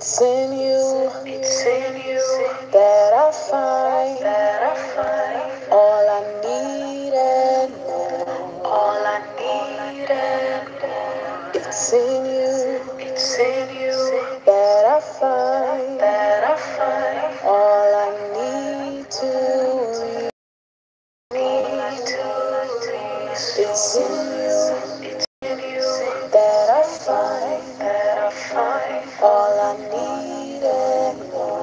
It's in you that I find all I need and more. It's in you that I find all I need to reach. It's in you that I find all I need and more.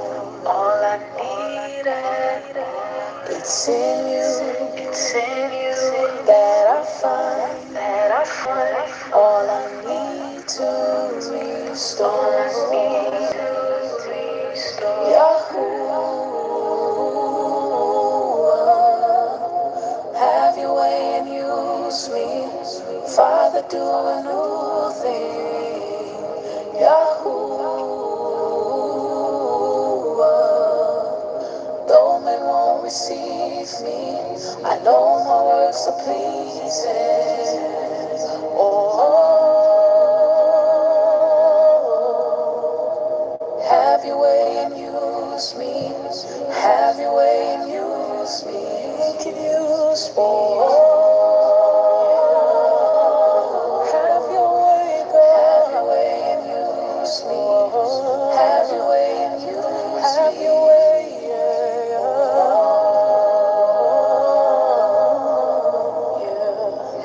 It's in you that I find all I need to restore. Yahuwah, have your way and use me. Father, do a new thing. Yahuwah, though men won't receive me, I know my works are pleasing. Oh, have your way and use me. Have your way and use me. Can use me. Oh, have your way, God. Have your way and use me. Have your way and use me. Have your way, yeah.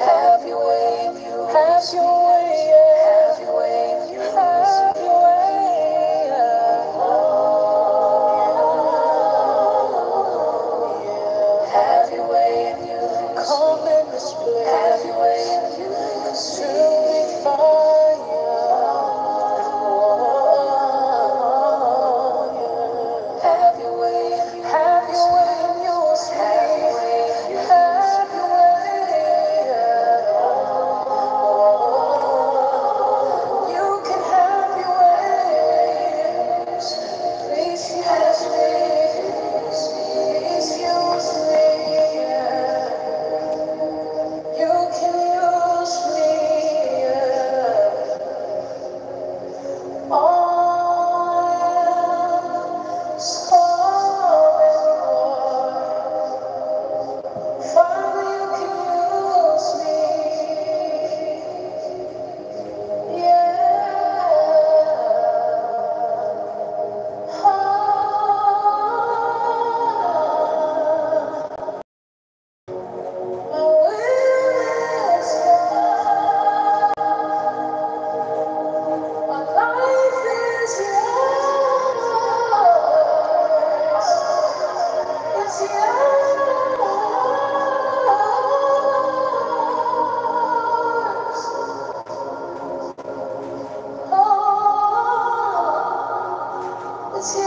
Have your way and use me. Have your way, yeah. Have your way and use me. Have your way, yeah. Have your way and use me. Come in this place. Have your way and use me. Consuming fire. Have your way and use me. Have your way and use me. Have your way and use me. Have your way, yeah. You can have your way. Please use me. Please use me, yeah. You can use me, yeah. All is calling, Lord. Father, you can use me, yeah. My will is yours. My life is yours. It's yours. Oh, it's yours.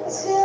It's yours.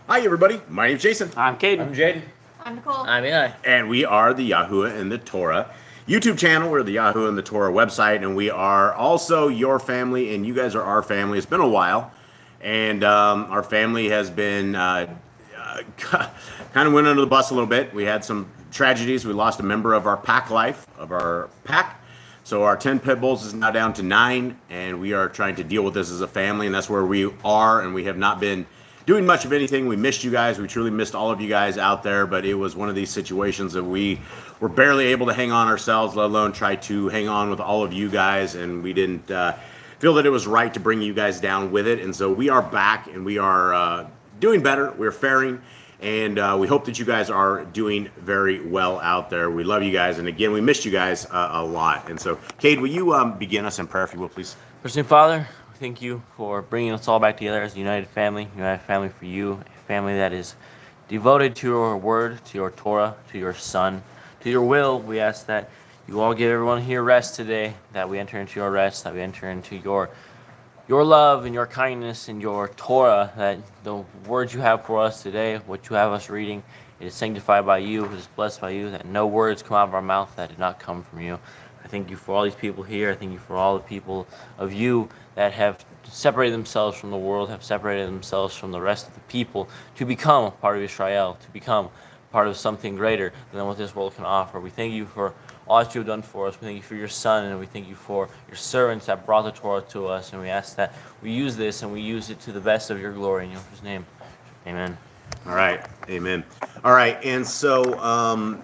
Hi, everybody. My name's Jason. I'm Caden. I'm Jaden. I'm Nicole. I'm Eli. And we are the Yahuwah and the Torah YouTube channel. We're the Yahuwah and the Torah website. And we are also your family, and you guys are our family. It's been a while. And our family has been kind of went under the bus a little bit. We had some tragedies. We lost a member of our pack life, of our pack. So our 10 pit bulls is now down to 9. And we are trying to deal with this as a family. And that's where we are. And we have not been doing much of anything. We missed you guys. We truly missed all of you guys out there, but it was one of these situations that we were barely able to hang on ourselves, let alone try to hang on with all of you guys, and we didn't feel that it was right to bring you guys down with it. And so we are back, and we are doing better. We're faring, and we hope that you guys are doing very well out there. We love you guys, and again, we missed you guys a lot. And so, Cade, will you begin us in prayer, if you will, please? First name, Father, thank you for bringing us all back together as a united family for you, a family that is devoted to your word, to your Torah, to your Son, to your will. We ask that you all give everyone here rest today, that we enter into your rest, that we enter into your your love and your kindness and your Torah, that the words you have for us today, what you have us reading, it is sanctified by you, it is blessed by you, that no words come out of our mouth that did not come from you. I thank you for all these people here. I thank you for all the people of you that have separated themselves from the world, have separated themselves from the rest of the people to become a part of Israel, to become part of something greater than what this world can offer. We thank you for all that you have done for us. We thank you for your Son, and we thank you for your servants that brought the Torah to us. And we ask that we use this and we use it to the best of your glory. In Yahweh's name, amen. All right, amen. All right, and so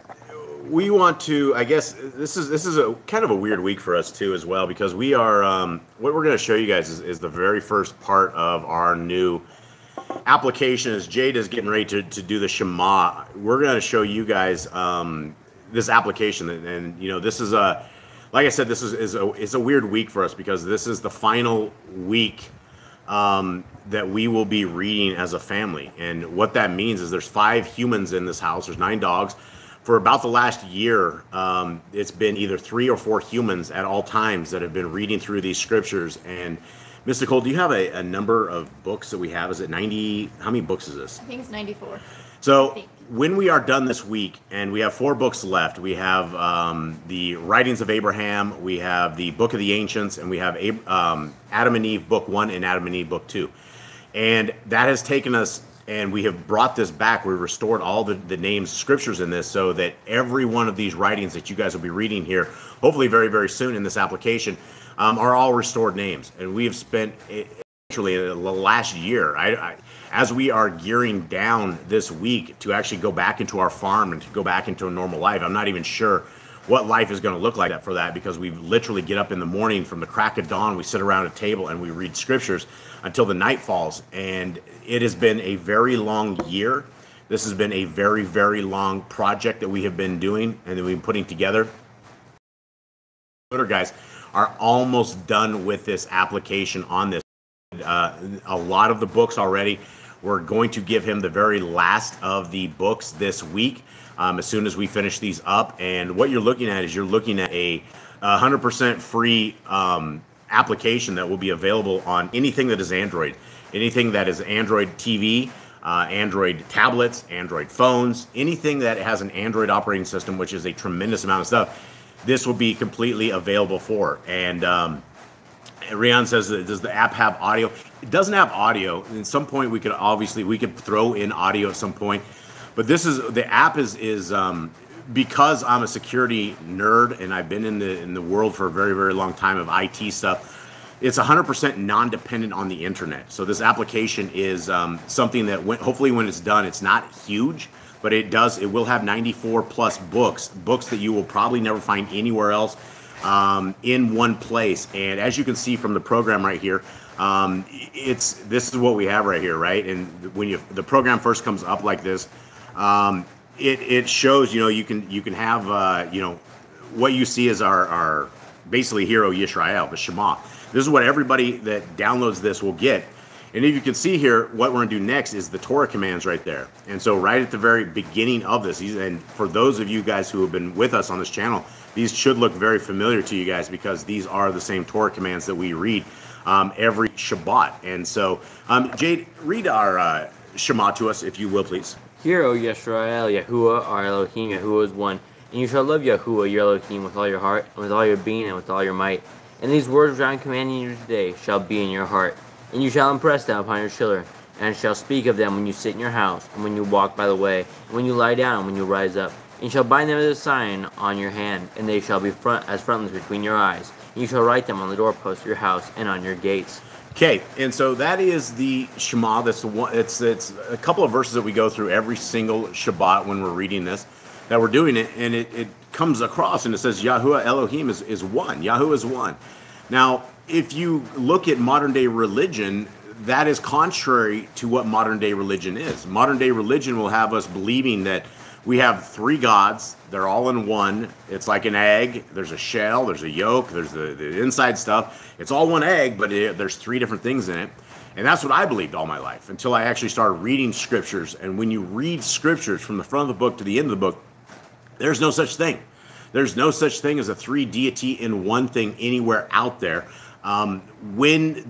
we want to, I guess this is a kind of a weird week for us too as well, because we are what we're going to show you guys is the very first part of our new application. As Jade is getting ready to do the Shema, we're going to show you guys this application, and you know, this is a, like I said, this is a weird week for us, because this is the final week that we will be reading as a family. And what that means is there's 5 humans in this house, there's 9 dogs. For about the last year, it's been either 3 or 4 humans at all times that have been reading through these scriptures. And Mr. Cole, do you have a number of books that we have? Is it 90? How many books is this? I think it's 94. So when we are done this week, and we have 4 books left, we have the Writings of Abraham, we have the Book of the Ancients, and we have Adam and Eve Book 1 and Adam and Eve Book 2. And that has taken us, and we have brought this back. We've restored all the names, scriptures in this, so that every one of these writings that you guys will be reading here, hopefully very, very soon in this application, are all restored names. And we have spent literally the last year, as we are gearing down this week to actually go back into our farm and to go back into a normal life. I'm not even sure what life is going to look like for that, because we literally get up in the morning from the crack of dawn, we sit around a table and we read scriptures until the night falls. And it has been a very long year. This has been a very, very long project that we have been doing and that we've been putting together. Guys are almost done with this application on this. A lot of the books already. We're going to give him the very last of the books this week, as soon as we finish these up. And what you're looking at is you're looking at a 100% free application that will be available on anything that is Android, anything that is Android TV, Android tablets, Android phones, anything that has an Android operating system, which is a tremendous amount of stuff. This will be completely available for. And Rian says, does the app have audio? It doesn't have audio. At some point, we could throw in audio at some point. But the app is because I'm a security nerd and I've been in the world for a very, very long time of IT stuff. It's 100% non-dependent on the internet. So this application is something that hopefully when it's done, it's not huge, but it will have 94 plus books that you will probably never find anywhere else. In one place. And as you can see from the program right here, this is what we have right here, right? And when the program first comes up like this, it shows, you can have, what you see is our basically Hero Yisrael, the Shema. This is what everybody that downloads this will get. And if you can see here, what we're going to do next is the Torah commands right there. And so right at the very beginning of this, and for those of you guys who have been with us on this channel, these should look very familiar to you guys, because these are the same Torah commands that we read every Shabbat. And so, Jade, read our Shema to us, if you will, please. Hear, O Yisrael, Yahuwah, our Elohim, Yahuwah is one. And you shall love Yahuwah, your Elohim, with all your heart, and with all your being, and with all your might. And these words which I am commanding you today shall be in your heart. And you shall impress them upon your children, and shall speak of them when you sit in your house, and when you walk by the way, and when you lie down, and when you rise up. And you shall bind them as a sign on your hand, and they shall be as frontlets between your eyes. And you shall write them on the doorposts of your house and on your gates. Okay, and so that is the Shema. That's the one. It's a couple of verses that we go through every single Shabbat when we're reading this, that we're doing it, and it comes across and it says Yahuwah Elohim is one. Yahuwah is one. Now, if you look at modern day religion, that is contrary to what modern day religion is. Modern day religion will have us believing that we have 3 gods, they're all in one. It's like an egg, there's a shell, there's a yolk, there's the inside stuff. It's all one egg, but there's 3 different things in it. And that's what I believed all my life, until I actually started reading scriptures. And when you read scriptures from the front of the book to the end of the book, there's no such thing. There's no such thing as a 3 deity in one thing anywhere out there. When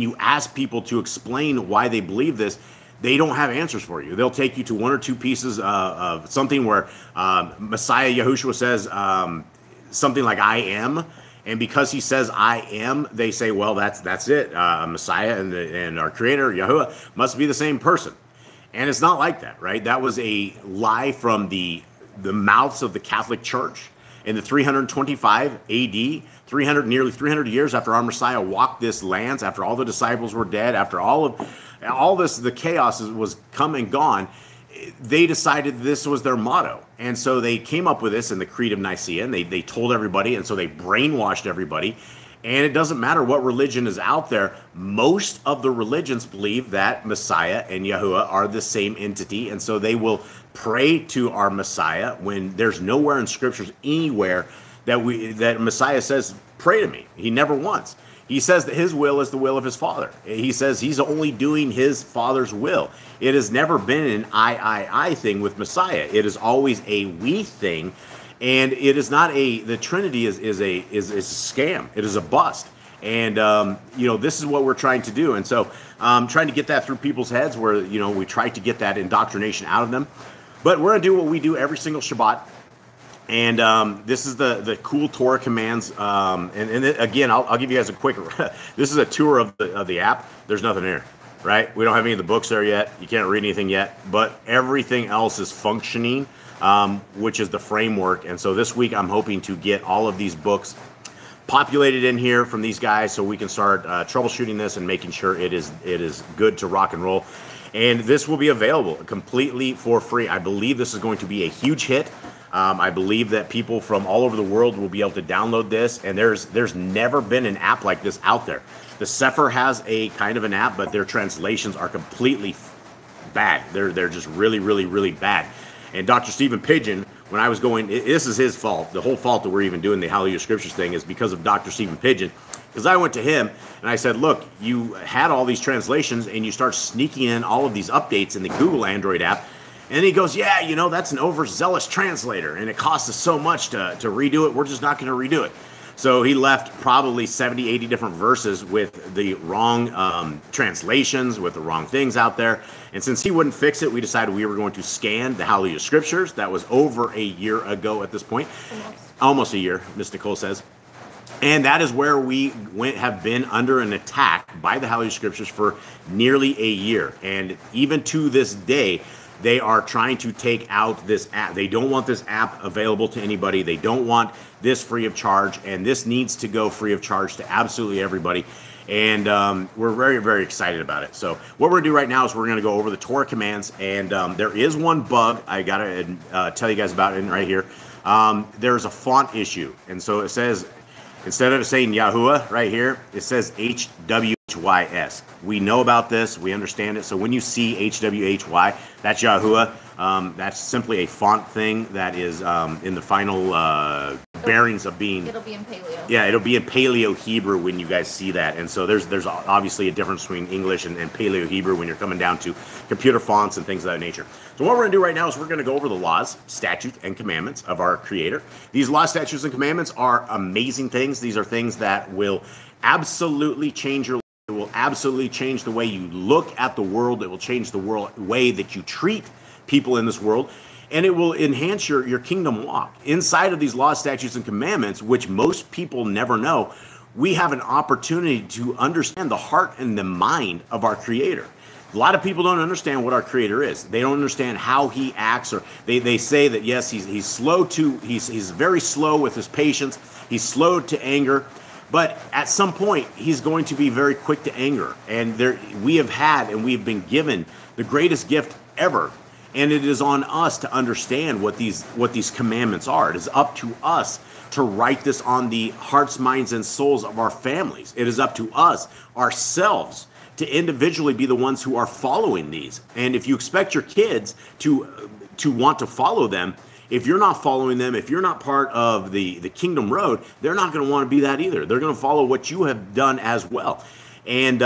you ask people to explain why they believe this, they don't have answers for you. They'll take you to one or two pieces of something where Messiah Yahushua says something like "I am," and because he says "I am," they say, "Well, that's it. Messiah and our Creator Yahuwah must be the same person." And it's not like that, right? That was a lie from the mouths of the Catholic Church in the 325 AD, nearly 300 years after our Messiah walked this lands, after all the disciples were dead, after all this, the chaos was come and gone. They decided this was their motto. And so they came up with this in the Creed of Nicaea, and they told everybody, and so they brainwashed everybody. And it doesn't matter what religion is out there. Most of the religions believe that Messiah and Yahuwah are the same entity. And so they will pray to our Messiah when there's nowhere in scriptures anywhere that Messiah says, pray to me. He never once. He says that his will is the will of his Father. He says he's only doing his Father's will. It has never been an I thing with Messiah. It is always a we thing. And it is not the Trinity is a scam. It is a bust. And, this is what we're trying to do. And so trying to get that through people's heads where, we try to get that indoctrination out of them. But we're going to do what we do every single Shabbat. And this is the cool Torah commands. Again, I'll give you guys a quick, this is a tour of the app. There's nothing here, right? We don't have any of the books there yet. You can't read anything yet. But everything else is functioning. Which is the framework. And so this week I'm hoping to get all of these books populated in here from these guys so we can start troubleshooting this and making sure it is good to rock and roll. And this will be available completely for free. I believe this is going to be a huge hit. I believe that people from all over the world will be able to download this, and there's never been an app like this out there. The Sefer has a kind of an app, but their translations are completely bad. They're just really, really, really bad. And Dr. Stephen Pigeon, when I was going, this is his fault. The whole fault that we're even doing the Hallelujah Scriptures thing is because of Dr. Stephen Pigeon. Because I went to him and I said, look, you had all these translations and you start sneaking in all of these updates in the Google Android app. And he goes, yeah, that's an overzealous translator and it costs us so much to redo it. We're just not going to redo it. So he left probably 70, 80 different verses with the wrong translations, with the wrong things out there. And since he wouldn't fix it, we decided we were going to scan the Hallelujah Scriptures. That was over a year ago at this point. Almost a year, Ms. Nicole says. And that is where we have been under an attack by the Hallelujah Scriptures for nearly a year. And even to this day, they are trying to take out this app. They don't want this app available to anybody. They don't want this free of charge. And this needs to go free of charge to absolutely everybody. And we're very, very excited about it. So what we're going to do right now is we're going to go over the Torah commands. And there is one bug I got to tell you guys about it right here. There's a font issue. And so it says, instead of saying Yahuwah right here, it says HWHYS. We know about this. We understand it. So when you see HWHY, that's Yahuwah. That's simply a font thing that is in the final bearings of being. It'll be in Paleo. Yeah, it'll be in Paleo Hebrew when you guys see that. And so there's obviously a difference between English and Paleo Hebrew when you're coming down to computer fonts and things of that nature. So what we're going to do right now is we're going to go over the laws, statutes, and commandments of our Creator. These laws, statutes, and commandments are amazing things. These are things that will absolutely change your life. It will absolutely change the way you look at the world. It will change the way that you treat people in this world. And it will enhance your kingdom walk. Inside of these laws, statutes, and commandments, which most people never know, we have an opportunity to understand the heart and the mind of our Creator. A lot of people don't understand what our Creator is. They don't understand how He acts, or they say that yes, he's very slow with His patience. He's slow to anger, but at some point He's going to be very quick to anger. And we have had and we've been given the greatest gift ever. And it is on us to understand what these commandments are. It is up to us to write this on the hearts, minds, and souls of our families. It is up to us, ourselves, to individually be the ones who are following these. And if you expect your kids to want to follow them, if you're not following them, if you're not part of the kingdom road, they're not going to want to be that either. They're going to follow what you have done as well. And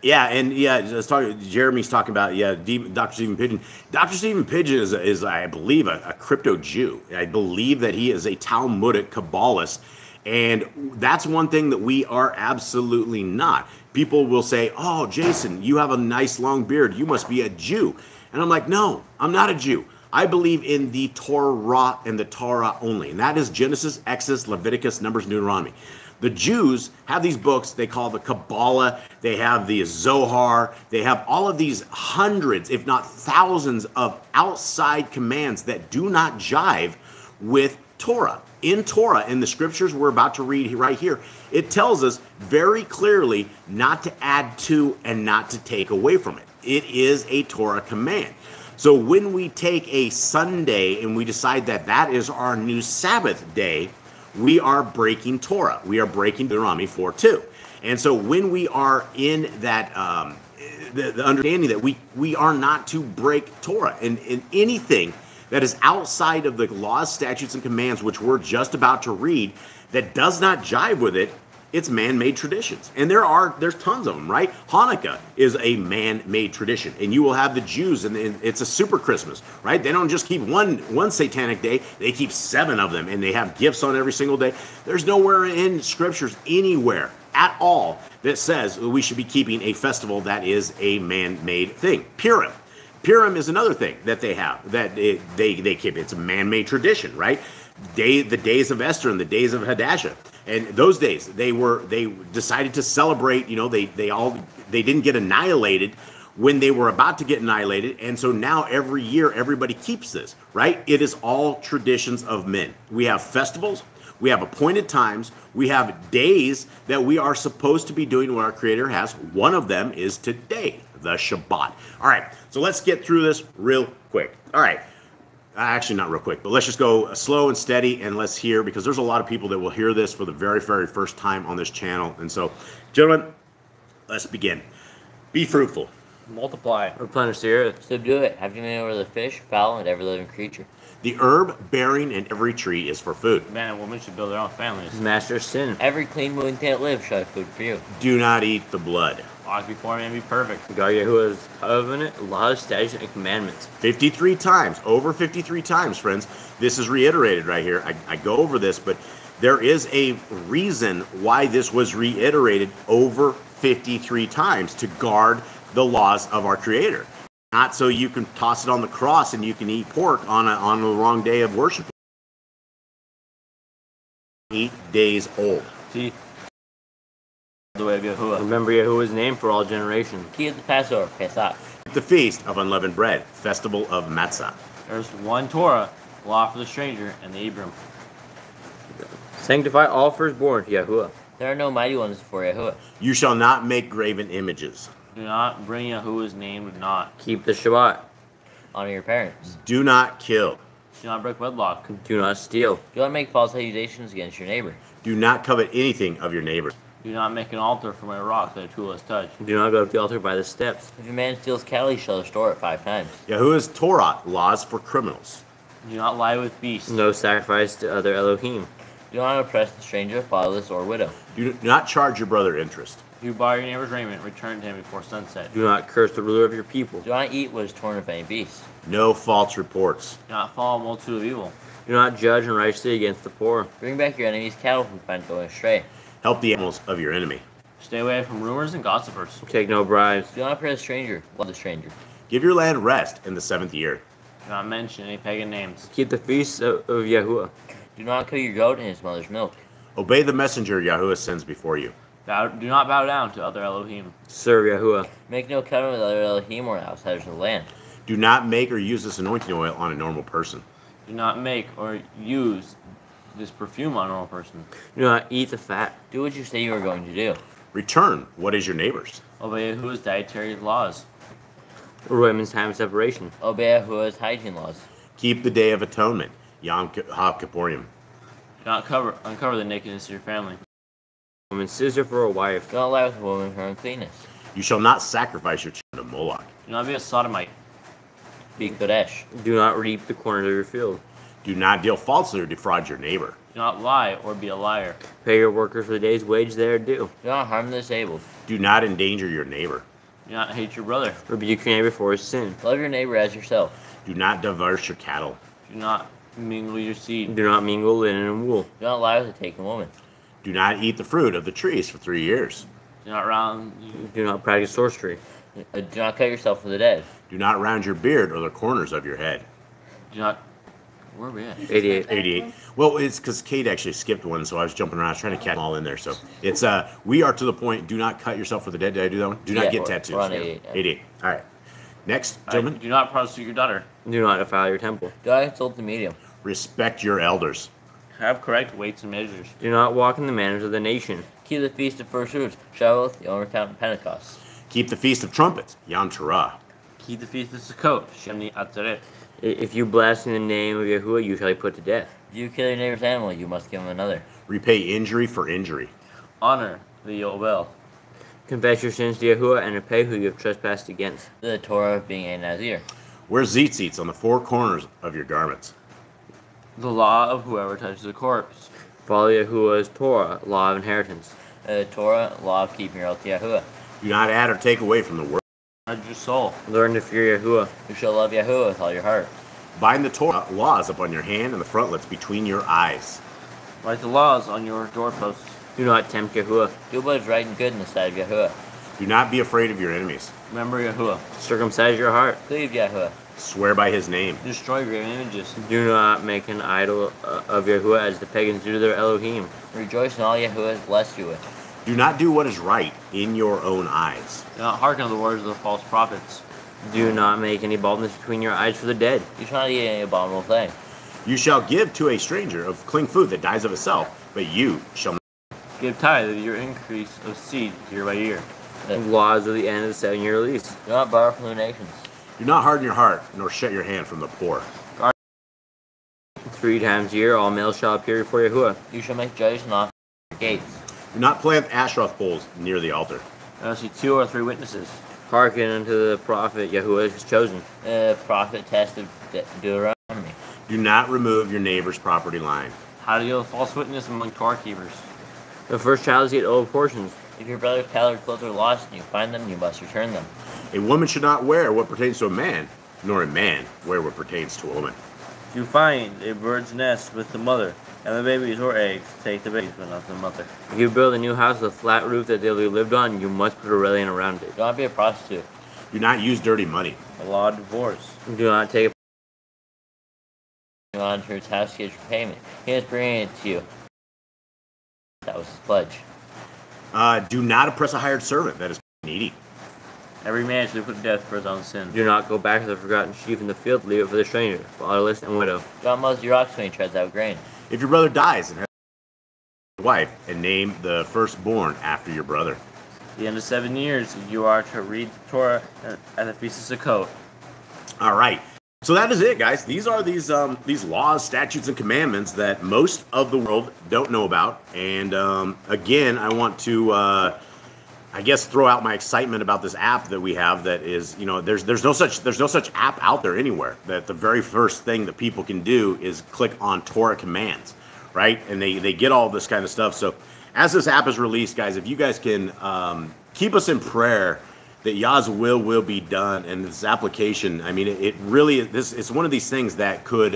Jeremy's talking about, Dr. Stephen Pigeon. Dr. Stephen Pigeon is I believe, a crypto Jew. I believe that he is a Talmudic Kabbalist, And that's one thing that we are absolutely not. People will say, oh, Jason, you have a nice long beard. You must be a Jew. And I'm like, no, I'm not a Jew. I believe in the Torah and the Torah only. And that is Genesis, Exodus, Leviticus, Numbers, Deuteronomy. The Jews have these books they call the Kabbalah. They have the Zohar. They have all of these hundreds, if not thousands, of outside commands that do not jive with Torah. In Torah, in the scriptures we're about to read right here, it tells us very clearly not to add to and not to take away from it. It is a Torah command. So when we take a Sunday and we decide that that is our new Sabbath day, we are breaking Torah. We are breaking Deuteronomy 4:2. And so when we are in that the understanding that we are not to break Torah, and anything that is outside of the laws, statutes, and commands, which we're just about to read, that does not jive with it, it's man-made traditions. And there's tons of them, right? Hanukkah is a man-made tradition. And you will have the Jews, and it's a super Christmas, right? They don't just keep one satanic day, they keep 7 of them, and they have gifts on every single day. There's nowhere in scriptures anywhere at all that says we should be keeping a festival that is a man-made thing. Purim. Purim is another thing that they have, that they keep. It's a man-made tradition, right? The days of Esther and the days of Hadassah. And those days, they decided to celebrate, they didn't get annihilated when they were about to get annihilated. And so now every year, everybody keeps this, right? It is all traditions of men. We have festivals. We have appointed times. We have days that we are supposed to be doing what our Creator has. One of them is today, the Shabbat. All right, so let's get through this real quick. All right, actually not real quick, but let's just go slow and steady, and let's hear, because there's a lot of people that will hear this for the very, very first time on this channel. And so, gentlemen, let's begin. Be fruitful. Multiply. Replenish the earth. Subdue it. Have dominion over the fish, fowl, and every living creature. The herb bearing in every tree is for food. Man and woman should build their own families. Master sin. Every clean moving thing that lives shall have food for you. Do not eat the blood. Walk before me and be perfect. Guard Yahuwah's covenant, laws, statutes, and commandments. 53 times, over 53 times, friends. This is reiterated right here. I go over this, but there is a reason why this was reiterated over 53 times, to guard the laws of our Creator. Not so you can toss it on the cross and you can eat pork on the wrong day of worship. 8 days old. See? The way of Yahuwah. Remember Yahuwah's name for all generations. Keep the Passover, Pesach. The feast of unleavened bread, festival of matzah. There's one Torah, law for the stranger and the Abram. Sanctify all firstborn to Yahuwah. There are no mighty ones before Yahuwah. You shall not make graven images. Do not bring Yahuwah's name with naught. Keep the Shabbat. Honor your parents. Do not kill. Do not break wedlock. Do not steal. Do not make false accusations against your neighbor. Do not covet anything of your neighbor. Do not make an altar from a rock that a tool has touched. Do not go up the altar by the steps. If a man steals cattle, he shall restore it 5 times. Yahuwah's Torah, laws for criminals. Do not lie with beasts. No sacrifice to other Elohim. Do not oppress the stranger, fatherless, or widow. Do not charge your brother interest. You buy your neighbor's raiment, return to him before sunset. Do not curse the ruler of your people. Do not eat what is torn of any beast. No false reports. Do not follow a multitude of evil. Do not judge unrighteously against the poor. Bring back your enemy's cattle from find going astray. Help the animals of your enemy. Stay away from rumors and gossipers. Take no bribes. Do not oppress a stranger. Love the stranger. Give your land rest in the 7th year. Do not mention any pagan names. Keep the feasts of Yahuwah. Do not kill your goat in his mother's milk. Obey the messenger Yahuwah sends before you. Do not bow down to other Elohim. Serve Yahuwah. Make no covenant with other Elohim or outsiders of the land. Do not make or use this anointing oil on a normal person. Do not make or use this perfume on a normal person. Do not eat the fat. Do what you say you are going to do. Return what is your neighbor's. Obey Yahuwah's dietary laws. Women's time of separation. Obey Yahuwah's hygiene laws. Keep the day of atonement, Yom HaKippurim. Do not uncover the nakedness of your family. Woman's sister for a wife. Do not lie with a woman for uncleanness. You shall not sacrifice your children to Moloch. Do not be a sodomite. Be Kodesh. Do not reap the corners of your field. Do not deal falsely or defraud your neighbor. Do not lie or be a liar. Pay your workers for the day's wage they are due. Do not harm the disabled. Do not endanger your neighbor. Do not hate your brother. Rebuke your neighbor for his sin. Love your neighbor as yourself. Do not diverse your cattle. Do not mingle your seed. Do not mingle linen and wool. Do not lie with a taken woman. Do not eat the fruit of the trees for 3 years. Do not Do not practice sorcery. Do not cut yourself for the dead. Do not round your beard or the corners of your head. Do not. Where are we at? 88. 88. Well, it's because Kate actually skipped one, so I was jumping around. I was trying to catch them all in there. So it's we are to the point. Do not cut yourself for the dead. Did I do that one? Do not get tattoos. We're on 88. 88. All right. Next, gentlemen. Do not prostitute your daughter. Do not defile your temple. Do not insult the medium. Respect your elders. Have correct weights and measures. Do not walk in the manners of the nation. Keep the feast of first fruits, Sabbath, Yom Kippur, and Pentecost. Keep the feast of trumpets, 𝐤𝐄𝐄𝐄. Keep the feast of Sukkot, Shemini Atzeret. If you blaspheme the name of Yahuwah, you shall be put to death. If you kill your neighbor's animal, you must give him another. Repay injury for injury. Honor the Yobel. Confess your sins to Yahuwah and repay who you have trespassed against. The Torah being a Nazir. Wear tzitzits on the four corners of your garments. The law of whoever touches a corpse. Follow Yahuwah's Torah, law of inheritance. Torah, law of keeping your oath to Yahuwah. Do not add or take away from the word. Guard your soul. Learn to fear Yahuwah. You shall love Yahuwah with all your heart. Bind the Torah laws upon your hand and the frontlets between your eyes. Write the laws on your doorposts. Do not tempt Yahuwah. Do what is right and good in the sight of Yahuwah. Do not be afraid of your enemies. Remember Yahuwah. Circumcise your heart. Cleave Yahuwah. Swear by his name. Destroy graven images. Do not make an idol of Yahuwah as the pagans do to their Elohim. Rejoice in all Yahuwah has blessed you with. Do not do what is right in your own eyes. Do not hearken to the words of the false prophets. Do not make any baldness between your eyes for the dead. You shall not eat any abominable thing. You shall give to a stranger of clean food that dies of itself, but you shall not. Give tithe of your increase of seed year by year. Laws of the end of the 7-year lease. Do not borrow from the nations. Do not harden your heart, nor shut your hand from the poor. 3 times a year, all males shall appear before Yahuwah. You shall make judges and officers at your gates. Do not plant Asheroth poles near the altar. I see 2 or 3 witnesses. Hearken unto the prophet Yahuwah has chosen. The prophet test of Deuteronomy. Do not remove your neighbor's property line. How to deal with false witness among Torah keepers. The first child is to get all portions. If your brother's tailored clothes are lost and you find them, you must return them. A woman should not wear what pertains to a man, nor a man wear what pertains to a woman. If you find a bird's nest with the mother and the babies or eggs, take the babies but not the mother. If you build a new house with a flat roof that they'll be lived on, you must put a railing around it. Do not be a prostitute. Do not use dirty money. The law of divorce. Do not take You on to his house to get your payment. He is bringing it to you. That was his pledge. Do not oppress a hired servant that is needy. Every man shall be put to death for his own sin. Do not go back to the forgotten sheep in the field, leave it for the stranger, fatherless and widow. Do not muzzle your ox when he treads out grain. If your brother dies and has a wife, and name the firstborn after your brother. At the end of 7 years, you are to read the Torah at the Feast of Sukkot. All right. So that is it, guys. These are these laws, statutes, and commandments that most of the world don't know about. And again, I want to, I guess, throw out my excitement about this app that we have. That is, there's no such app out there anywhere. That the very first thing that people can do is click on Torah commands, right? And they get all this kind of stuff. So as this app is released, guys, if you guys can keep us in prayer, that Yah's will be done, and this application, I mean, it really it's one of these things that could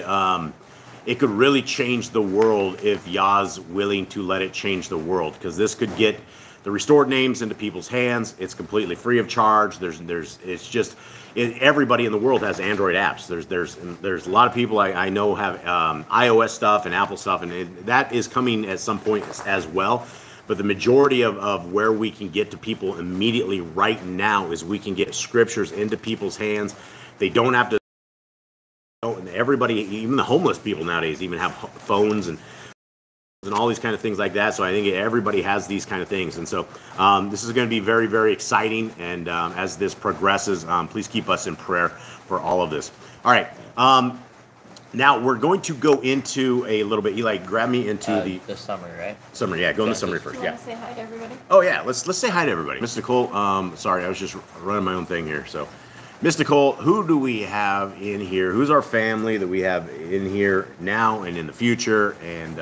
it could really change the world if Yah's willing to let it change the world, because this could get the restored names into people's hands. It's completely free of charge. Everybody in the world has Android apps. There's a lot of people I know have iOS stuff and Apple stuff, and that is coming at some point as well. But the majority of where we can get to people immediately right now is we can get scriptures into people's hands. They don't have to. Everybody, even the homeless people nowadays, even have phones and all these kind of things like that. So I think everybody has these kind of things. And so this is going to be very, very exciting. And as this progresses, please keep us in prayer for all of this. All right. Now we're going to go into a little bit. Eli, grab me into the summary, right? Summary, yeah. Go in the summary first. You want to say hi to everybody? Oh yeah, let's say hi to everybody. Miss Nicole, sorry, I was just running my own thing here. So, Miss Nicole, who do we have in here? Who's our family that we have in here now and in the future? And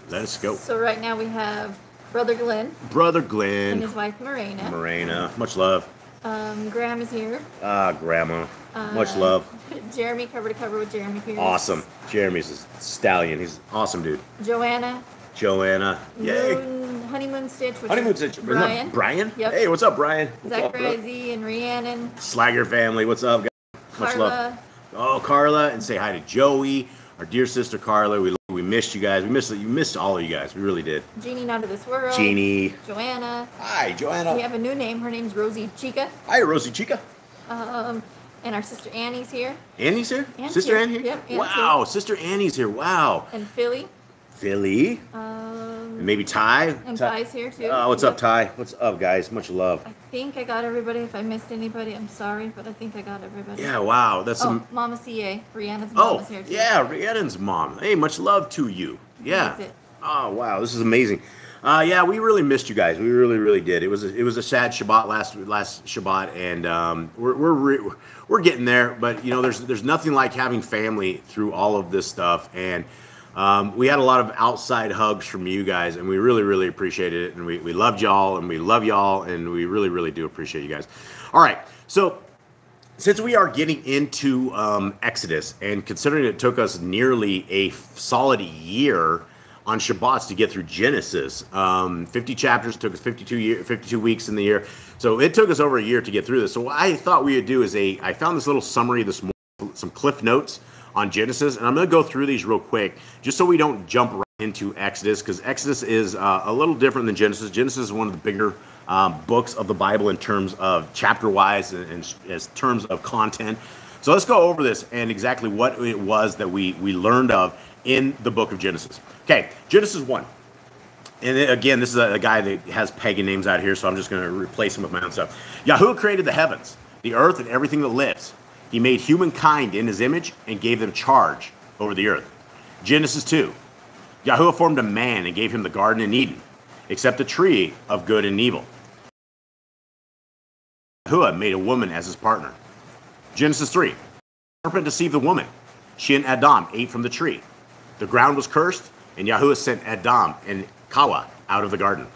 let us go. So right now we have Brother Glenn Brother and Glenn, his wife Morena. Morena, much love. Graham is here. Grandma, much love. Jeremy, cover to cover with Jeremy Pierce. Awesome. Jeremy's a stallion. He's an awesome dude. Joanna, Joanna. Yay. Honeymoon Stitch, which Honeymoon is Stitch. Isn't Brian. that Brian? Yep. Hey, what's up, Brian? What's up, Zachary bro? Z and Rhiannon. Slagger family, what's up, guys? Much love. Carla. Oh, Carla, and say hi to Joey, our dear sister Carla. We missed you guys. You missed all of you guys. We really did. Jeannie, Not of This World. Jeannie. Joanna. Hi, Joanna. We have a new name. Her name's Rosie Chica. Hi, Rosie Chica. And our sister Annie's here. Annie's here? Anne's Sister here. Annie here? Yep, Anne's Wow, here. Sister Annie's here. Wow. And Philly. Philly. And maybe Ty. And Ty's here too. Oh, what's up, Ty? What's up, guys? Much love. I think I got everybody. If I missed anybody, I'm sorry, but I think I got everybody. Yeah, wow. That's some. Mama CA. Rihanna's mom is here too. Yeah, Rhiannon's mom. Hey, much love to you. Yeah. That's it. Oh, wow. This is amazing. Yeah, we really missed you guys. We really, really did. It was a sad Shabbat last Shabbat, and we're getting there. But you know, there's nothing like having family through all of this stuff, and we had a lot of outside hugs from you guys, and we really, really appreciated it. And we loved y'all, and we love y'all, and we really, really do appreciate you guys. All right, so since we are getting into Exodus, and considering it took us nearly a solid year on Shabbats to get through Genesis, 50 chapters, took us 52 weeks in the year, so it took us over a year to get through this. So what I thought we would do is I found this little summary this morning, some cliff notes on Genesis, and I'm going to go through these real quick, just so we don't jump right into Exodus, because Exodus is a little different than Genesis. Genesis is one of the bigger books of the Bible in terms of chapter-wise and as terms of content. So let's go over this and exactly what it was that we learned of in the book of Genesis. Okay, Genesis 1. And again, this is a guy that has pagan names out here, so I'm just going to replace him with my own stuff. Yahuwah created the heavens, the earth, and everything that lives. He made humankind in his image and gave them charge over the earth. Genesis 2. Yahuwah formed a man and gave him the garden in Eden, except the tree of good and evil. Yahuwah made a woman as his partner. Genesis 3. The serpent deceived the woman. She and Adam ate from the tree. The ground was cursed, and Yahuwah sent Adam and Kawa out of the garden.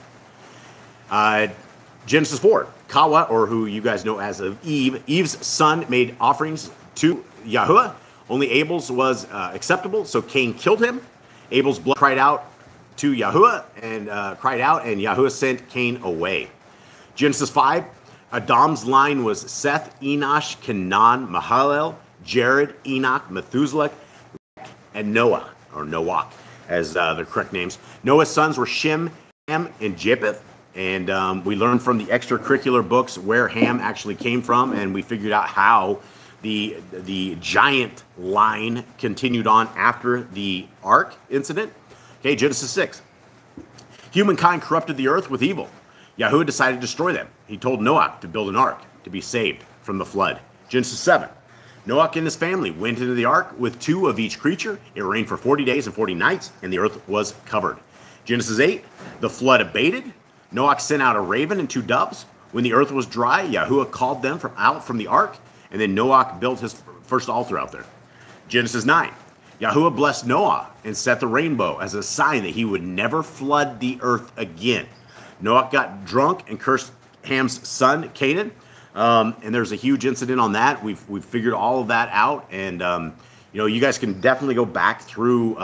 Genesis 4. Kawa, or who you guys know as Eve, Eve's son made offerings to Yahuwah. Only Abel's was acceptable, so Cain killed him. Abel's blood cried out to Yahuwah, and Yahuwah sent Cain away. Genesis 5. Adam's line was Seth, Enosh, Canaan, Mahalalel, Jared, Enoch, Methuselah, and Noah, or Noach, as the correct names. Noah's sons were Shem, Ham, and Japheth. And we learned from the extracurricular books where Ham actually came from, and we figured out how the giant line continued on after the ark incident. Okay, Genesis 6. Humankind corrupted the earth with evil. Yahuwah decided to destroy them. He told Noah to build an ark to be saved from the flood. Genesis 7. Noah and his family went into the ark with 2 of each creature. It rained for 40 days and 40 nights, and the earth was covered. Genesis 8. The flood abated. Noah sent out a raven and 2 doves. When the earth was dry, Yahuwah called them out from the ark, and then Noah built his first altar out there. Genesis 9. Yahuwah blessed Noah and set the rainbow as a sign that he would never flood the earth again. Noah got drunk and cursed Ham's son, Canaan. And there's a huge incident on that. We've figured all of that out. And, you know, you guys can definitely go back through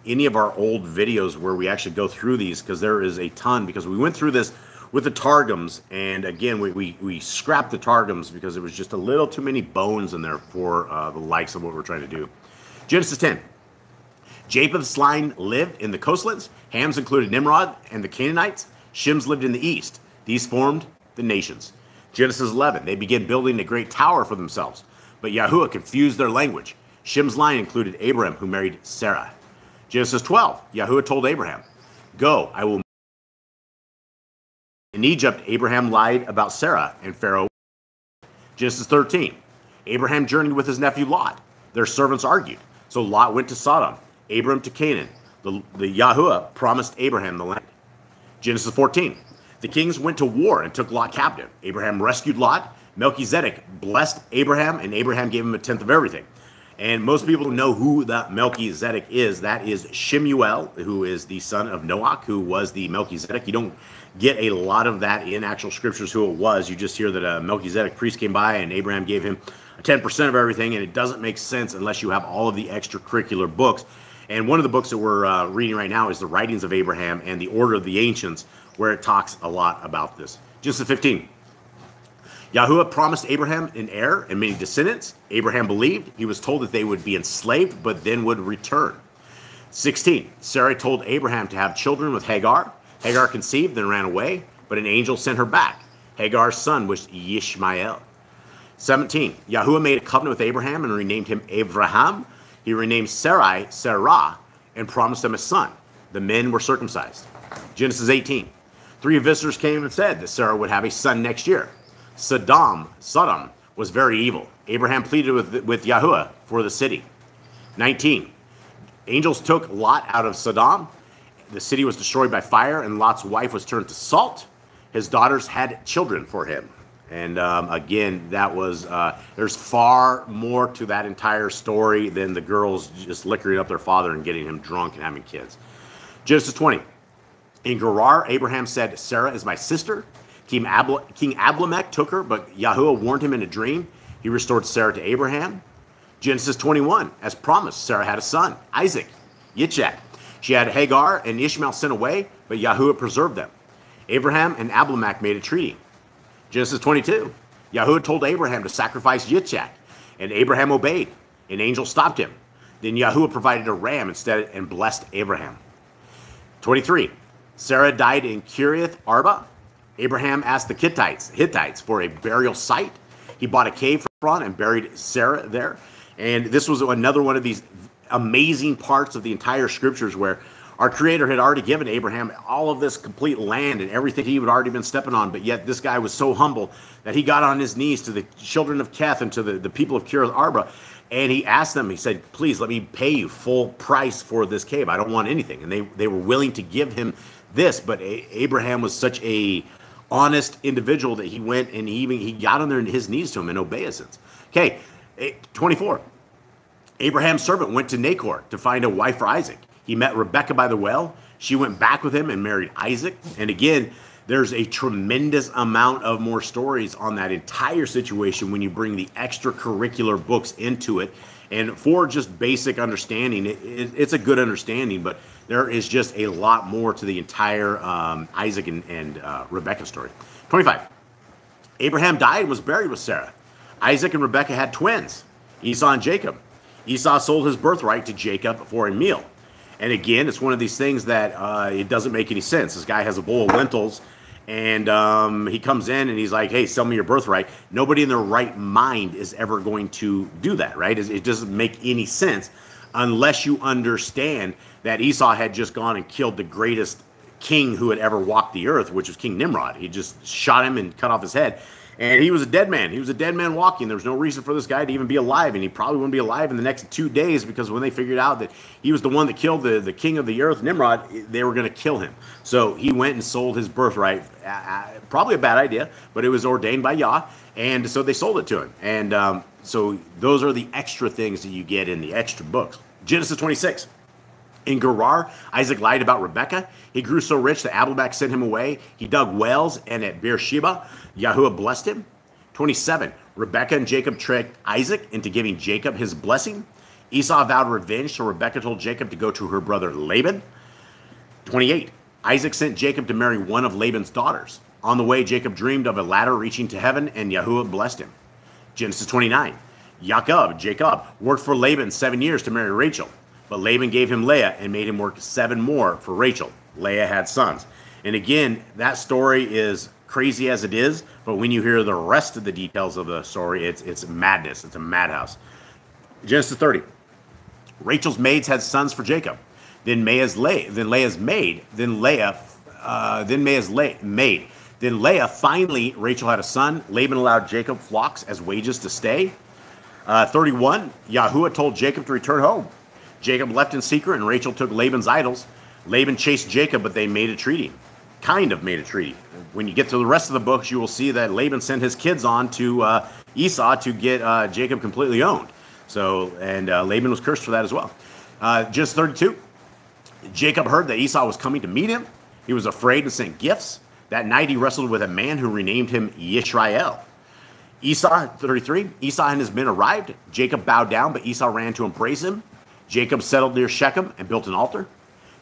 any of our old videos where we actually go through these, because there is a ton, because we went through this with the Targums. And again, we scrapped the Targums because there was just a little too many bones in there for the likes of what we're trying to do. Genesis 10. Japheth's line lived in the coastlands. Ham's included Nimrod and the Canaanites. Shem's lived in the east. These formed the nations. Genesis 11. They began building a great tower for themselves, but Yahuwah confused their language. Shem's line included Abraham, who married Sarah. Genesis 12. Yahuwah told Abraham, "Go, I will." In Egypt, Abraham lied about Sarah, and Pharaoh. Genesis 13. Abraham journeyed with his nephew Lot. Their servants argued, so Lot went to Sodom, Abram to Canaan. The Yahuwah promised Abraham the land. Genesis 14. The kings went to war and took Lot captive. Abraham rescued Lot. Melchizedek blessed Abraham, and Abraham gave him a tenth of everything. And most people know who that Melchizedek is. That is Shemuel, who is the son of Noach, who was the Melchizedek. You don't get a lot of that in actual scriptures who it was. You just hear that a Melchizedek priest came by and Abraham gave him 10% of everything, and it doesn't make sense unless you have all of the extracurricular books. And one of the books that we're reading right now is the Writings of Abraham and the Order of the Ancients, where it talks a lot about this. Genesis 15. 𝐉𝐄𝐄 promised Abraham an heir and many descendants. Abraham believed. He was told that they would be enslaved, but then would return. 16. Sarah told Abraham to have children with Hagar. Hagar conceived, then ran away, but an angel sent her back. Hagar's son was Ishmael. 17. 𝐉𝐄𝐄 made a covenant with Abraham and renamed him Abraham. He renamed Sarai Sarah and promised him a son. The men were circumcised. Genesis 18. 3 visitors came and said that Sarah would have a son next year. Sodom was very evil. Abraham pleaded with 𝐉𝐄𝐄 for the city. 19. Angels took Lot out of Sodom. The city was destroyed by fire, and Lot's wife was turned to salt. His daughters had children for him. And again, that was, there's far more to that entire story than the girls just liquoring up their father and getting him drunk and having kids. Genesis 20. In Gerar, Abraham said, Sarah is my sister. King Abimelech took her, but 𝐉𝐄𝐄 warned him in a dream. He restored Sarah to Abraham. Genesis 21, as promised, Sarah had a son, Isaac, Yitzchak. She had Hagar and Ishmael sent away, but 𝐉𝐄𝐄 preserved them. Abraham and Abimelech made a treaty. Genesis 22, 𝐉𝐄𝐄 told Abraham to sacrifice Yitzchak, and Abraham obeyed. An angel stopped him. Then 𝐉𝐄𝐄 provided a ram instead and blessed Abraham. 23, Sarah died in Kiriath Arba. Abraham asked the Hittites for a burial site. He bought a cave from and buried Sarah there. And this was another one of these amazing parts of the entire scriptures where our Creator had already given Abraham all of this complete land and everything he had already been stepping on, but yet this guy was so humble that he got on his knees to the children of Keth and to the people of Kiriath Arba, and he asked them, he said, please let me pay you full price for this cave. I don't want anything. And they were willing to give him this, but Abraham was such a honest individual that he went and he got on his knees to him in obeisance. Okay, 24. Abraham's servant went to Nahor to find a wife for Isaac. He met Rebekah by the well. She went back with him and married Isaac. And again, there's a tremendous amount of more stories on that entire situation when you bring the extracurricular books into it. And for just basic understanding, it's a good understanding, but there is just a lot more to the entire Isaac and Rebekah story. 25. Abraham died and was buried with Sarah. Isaac and Rebekah had twins, Esau and Jacob. Esau sold his birthright to Jacob for a meal. And again, it's one of these things that it doesn't make any sense. This guy has a bowl of lentils, and he comes in and he's like, hey, sell me your birthright. Nobody in their right mind is ever going to do that, right? It doesn't make any sense unless you understand that Esau had just gone and killed the greatest king who had ever walked the earth, which was King Nimrod. He just shot him and cut off his head. And he was a dead man. He was a dead man walking. There was no reason for this guy to even be alive. And he probably wouldn't be alive in the next 2 days, because when they figured out that he was the one that killed the king of the earth, Nimrod, they were going to kill him. So he went and sold his birthright. Probably a bad idea, but it was ordained by Yah. And so they sold it to him. And so those are the extra things that you get in the extra books. Genesis 26. In Gerar, Isaac lied about Rebekah. He grew so rich that Abimelech sent him away. He dug wells, and at Beersheba, 𝐉𝐄𝐄 blessed him. 27. Rebekah and Jacob tricked Isaac into giving Jacob his blessing. Esau vowed revenge, so Rebekah told Jacob to go to her brother Laban. 28. Isaac sent Jacob to marry one of Laban's daughters. On the way, Jacob dreamed of a ladder reaching to heaven, and 𝐉𝐄𝐄 blessed him. Genesis 29. Jacob worked for Laban 7 years to marry Rachel. But Laban gave him Leah and made him work 7 more for Rachel. Leah had sons. And again, that story is crazy as it is, but when you hear the rest of the details of the story, it's madness. It's a madhouse. Genesis 30. Rachel's maids had sons for Jacob. Then Leah's maid. Then Leah, finally, Rachel had a son. Laban allowed Jacob flocks as wages to stay. 31. 𝐉𝐄𝐄 told Jacob to return home. Jacob left in secret, and Rachel took Laban's idols. Laban chased Jacob, but they made a treaty. Kind of made a treaty. When you get to the rest of the books, you will see that Laban sent his kids on to Esau to get Jacob completely owned. So, and Laban was cursed for that as well. Genesis 32. Jacob heard that Esau was coming to meet him. He was afraid and sent gifts. That night he wrestled with a man who renamed him Yisrael. Esau, 33. Esau and his men arrived. Jacob bowed down, but Esau ran to embrace him. Jacob settled near Shechem and built an altar.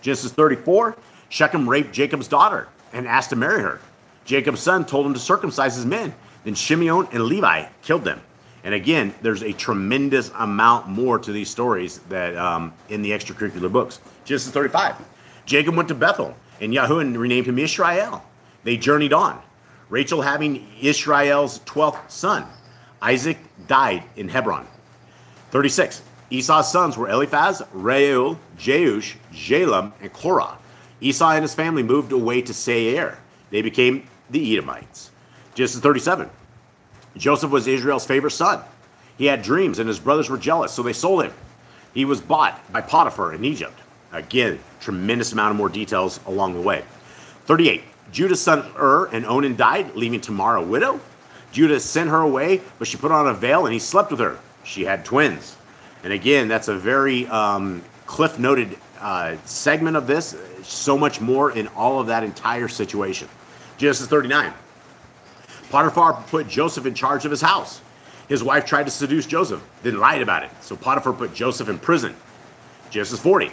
Genesis 34, Shechem raped Jacob's daughter and asked to marry her. Jacob's son told him to circumcise his men. Then Shimeon and Levi killed them. And again, there's a tremendous amount more to these stories that in the extracurricular books. Genesis 35, Jacob went to Bethel, and Yahuwah renamed him Israel. They journeyed on. Rachel having Israel's 12th son. Isaac died in Hebron. 36, Esau's sons were Eliphaz, Reuel, Jeush, Jalem, and Korah. Esau and his family moved away to Seir. They became the Edomites. Genesis 37, Joseph was Israel's favorite son. He had dreams, and his brothers were jealous, so they sold him. He was bought by Potiphar in Egypt. Again, tremendous amount of more details along the way. 38, Judah's son and Onan died, leaving Tamar a widow. Judah sent her away, but she put on a veil, and he slept with her. She had twins. And again, that's a very cliff-noted segment of this. So much more in all of that entire situation. Genesis 39. Potiphar put Joseph in charge of his house. His wife tried to seduce Joseph, then lied about it. So Potiphar put Joseph in prison. Genesis 40.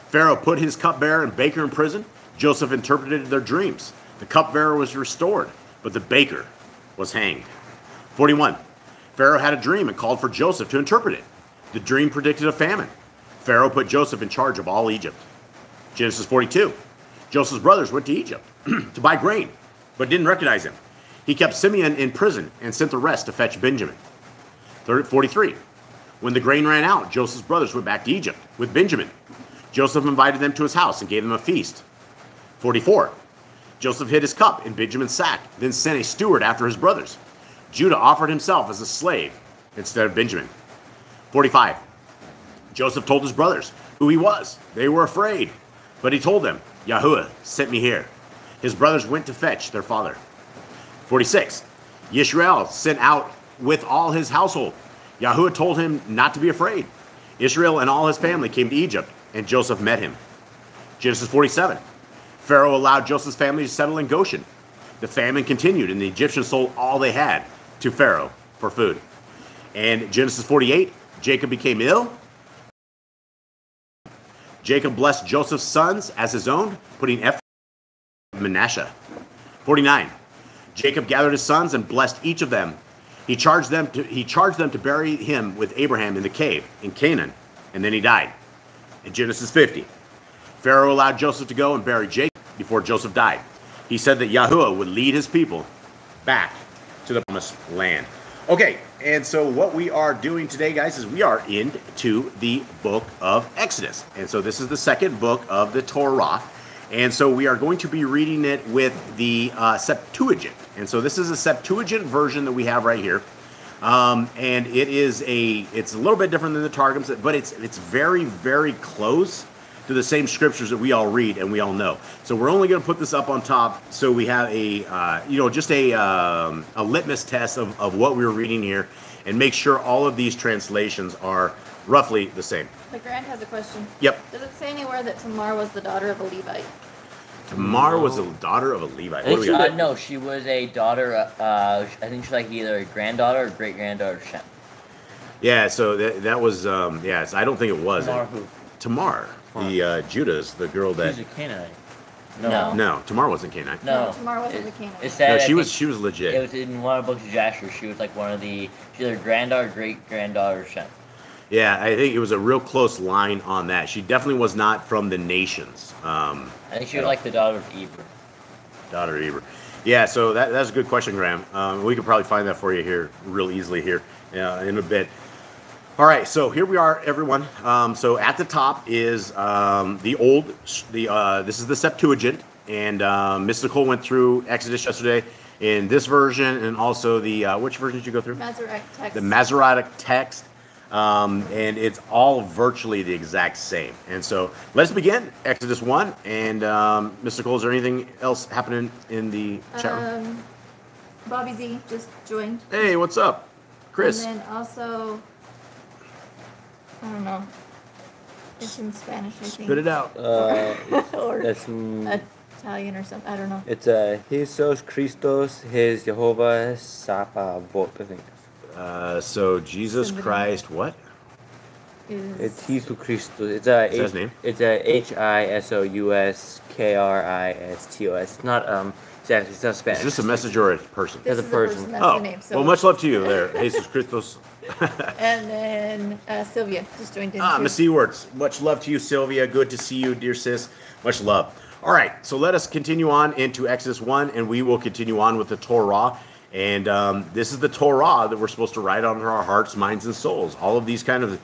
Pharaoh put his cupbearer and baker in prison. Joseph interpreted their dreams. The cupbearer was restored, but the baker was hanged. 41. Pharaoh had a dream and called for Joseph to interpret it. The dream predicted a famine. Pharaoh put Joseph in charge of all Egypt. Genesis 42. Joseph's brothers went to Egypt to buy grain, but didn't recognize him. He kept Simeon in prison and sent the rest to fetch Benjamin. 43. When the grain ran out, Joseph's brothers went back to Egypt with Benjamin. Joseph invited them to his house and gave them a feast. 44. Joseph hid his cup in Benjamin's sack, then sent a steward after his brothers. Judah offered himself as a slave instead of Benjamin. 45. Joseph told his brothers who he was. They were afraid, but he told them, Yahuwah sent me here. His brothers went to fetch their father. 46. Yishmael sent out with all his household. Yahuwah told him not to be afraid. Israel and all his family came to Egypt, and Joseph met him. Genesis 47. Pharaoh allowed Joseph's family to settle in Goshen. The famine continued, and the Egyptians sold all they had to Pharaoh for food. And Genesis 48, Jacob became ill. Jacob blessed Joseph's sons as his own, putting Ephraim and Manasseh. 49. Jacob gathered his sons and blessed each of them. He charged them to bury him with Abraham in the cave in Canaan, and then he died. In Genesis 50, Pharaoh allowed Joseph to go and bury Jacob before Joseph died. He said that Yahuwah would lead his people back to the promised land. Okay, and so what we are doing today, guys, is we are into the book of Exodus. And so this is the second book of the Torah. And so we are going to be reading it with the Septuagint. And so this is a Septuagint version that we have right here. And it's a little bit different than the Targums, but it's very, very close to the same scriptures that we all read and we all know. So we're only going to put this up on top so we have just a litmus test of what we're reading here and make sure all of these translations are roughly the same. But Grant has a question. Yep. Does it say anywhere that Tamar was the daughter of a Levite? Tamar was the daughter of a Levite. What do we got? No, she was a daughter. I think she's like either a granddaughter or great granddaughter of Shem. Yeah, so that was yes. I don't think it was Tamar who? Tamar, the Judah's the girl that. She's a Canaanite. No, Tamar wasn't Canaanite. No, Tamar wasn't the Canaanite. It said, No, I she was legit. It was in one of the books of Jasher. She was like one of the. She's either granddaughter, or great granddaughter of Shem. Yeah, I think it was a real close line on that. She definitely was not from the nations. I think she was like the daughter of Eber. Daughter of Eber. Yeah, so that's a good question, Graham. We could probably find that for you here real easily here in a bit. All right, so here we are, everyone. So at the top is this is the Septuagint, and Miss Nicole went through Exodus yesterday in this version, and also the which version did you go through? Masoretic text. The Masoretic text. And it's all virtually the exact same. And so let's begin Exodus 1. And Mr. Nicole, is there anything else happening in the chat room? Bobby Z just joined. Hey, what's up? Chris. And then also, I don't know. It's in Spanish, I think. Spit it out. Or That's Italian or something. I don't know. it's Jesus Christos, his Jehovah Sabbath, I think. So Jesus Somebody. Christ, what? It's Jesus Christos. It's a Is that his name? It's a HISOUSKRISTOS. It's not exactly. It's not Spanish. Is this a message or a person? This As a is the person. person. That's Oh, the name. So, well, much love to you there, Jesus Christos. and then Sylvia just joined in. too. Miss Ewards, much love to you, Sylvia. Good to see you, dear sis. Much love. All right, so let us continue on into Exodus 1, and we will continue on with the Torah. And this is the Torah that we're supposed to write on our hearts, minds, and souls. All of these kind of